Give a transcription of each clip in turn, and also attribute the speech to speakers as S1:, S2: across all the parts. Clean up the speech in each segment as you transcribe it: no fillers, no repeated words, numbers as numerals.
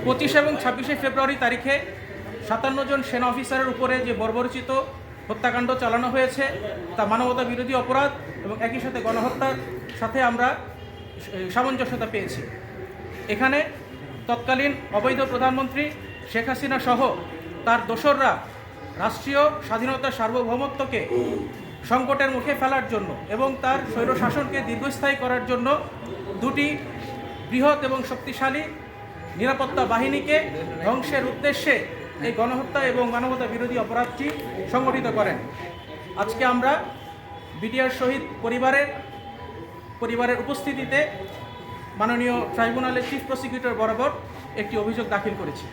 S1: 25 এবং 26শে ফেব্রুয়ারি তারিখে 57 জন সেনা অফিসারের উপরে যে বর্বরচিত হত্যাকাণ্ড চালানো হয়েছে তা মানবতা বিরোধী অপরাধ এবং একই সাথে গণহত্যার সাথে আমরা সামঞ্জস্যতা পেয়েছি। এখানে তৎকালীন অবৈধ প্রধানমন্ত্রী শেখ হাসিনা সহ তার দোসররা রাষ্ট্রীয় স্বাধীনতা সার্বভৌমত্বকে সংকটের মুখে ফেলার জন্য এবং তার স্বৈরশাসনকে দীর্ঘস্থায়ী করার জন্য দুটি বৃহৎ এবং শক্তিশালী নিরাপত্তা বাহিনীকে ধ্বংসের উদ্দেশ্যে এই গণহত্যা এবং মানবতা বিরোধী অপরাধটি সংগঠিত করেন। আজকে আমরা বিডিআর শহীদ পরিবারের উপস্থিতিতে মাননীয় ট্রাইব্যুনালের চিফ প্রসিকিউটর বরাবর একটি অভিযোগ দাখিল করেছি।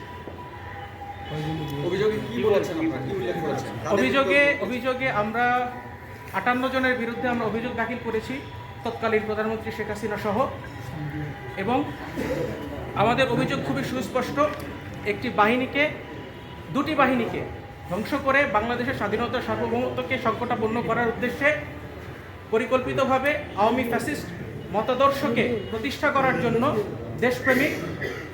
S1: অভিযোগে আমরা 58 জনের বিরুদ্ধে আমরা অভিযোগ দাখিল করেছি তৎকালীন প্রধানমন্ত্রী শেখ হাসিনা সহ, এবং আমাদের অভিযোগ খুবই সুস্পষ্ট। দুটি বাহিনীকে ধ্বংস করে বাংলাদেশের স্বাধীনতা সার্বভৌমত্বকে সংকটাপন্ন করার উদ্দেশ্যে পরিকল্পিতভাবে আওয়ামী ফ্যাসিস্ট মতাদর্শকে প্রতিষ্ঠা করার জন্য দেশপ্রেমিক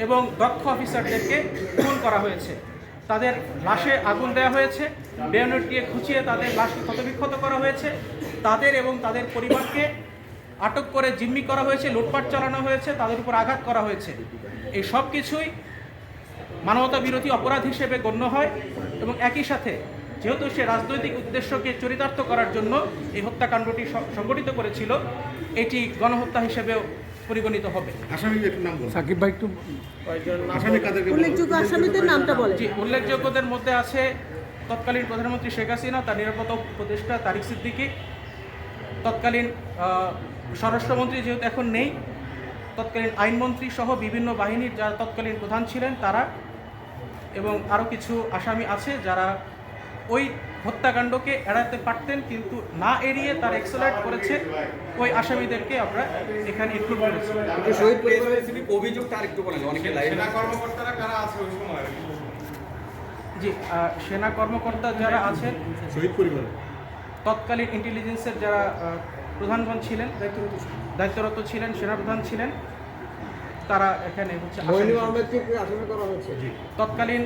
S1: এবং দক্ষ অফিসারদেরকে খুন করা হয়েছে। তাদের লাশে আগুন দেওয়া হয়েছে, বেয়নেট দিয়ে খুঁচিয়ে তাদের লাশকে ক্ষতবিক্ষত করা হয়েছে, তাদের এবং তাদের পরিবারকে আটক করে জিম্মি করা হয়েছে, লুটপাট চালানো হয়েছে, তাদের উপর আঘাত করা হয়েছে। এই সব কিছুই মানবতা বিরোধী অপরাধ হিসেবে গণ্য হয় এবং একই সাথে যেহেতু সে রাজনৈতিক উদ্দেশ্যকে চরিতার্থ করার জন্য এই হত্যাকাণ্ডটি সংগঠিত করেছিল, এটি গণহত্যা হিসেবেও পরিগণিত হবে।
S2: সাকিব ভাই একটু
S3: আসামিদের নামটা বলেন।
S1: জি, উল্লেখযোগ্যদের মধ্যে আছে তৎকালীন প্রধানমন্ত্রী শেখ হাসিনা, তার নিরাপত্তা উপদেষ্টা তারিক সিদ্দিকী, তৎকালীন স্বরাষ্ট্রমন্ত্রী যেহেতু এখন নেই, তৎকালীন আইনমন্ত্রী সহ বিভিন্ন বাহিনীর যারা তৎকালীন প্রধান ছিলেন তারা, এবং আরও কিছু আসামি আছে যারা ওই হত্যাকাণ্ডকে এড়াতে পারতেন কিন্তু না এড়িয়ে তারা এক্সেলারেট করেছে। ওই আসামিদেরকে আমরা এখানে ইনক্লুড করেছি। জি, সেনা কর্মকর্তা যারা আছেন, তৎকালীন ইন্টেলিজেন্সের যারা প্রধানগণ ছিলেন, দায়িত্বরত ছিলেন, সেনাপ্রধান ছিলেন, তারা এখানে হচ্ছে তৎকালীন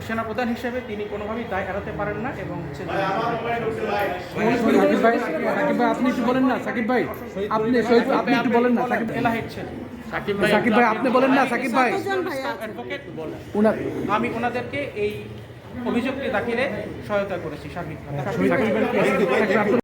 S1: সেনাপ্রধান হিসেবে তিনি কোনোভাবেই দায় এড়াতে পারেন না এবং
S2: আপনি একটু বলেন না সাকিব ভাই, আপনি একটু বলেন না
S1: এলাহিট ছিলেন।
S2: সাকিব ভাই আপনি বলেন না সাকিব ভাই,
S1: আমি ওনাদেরকে এই অভিযোগটি দাখিলে সহায়তা করেছি সার্বিকভাবে।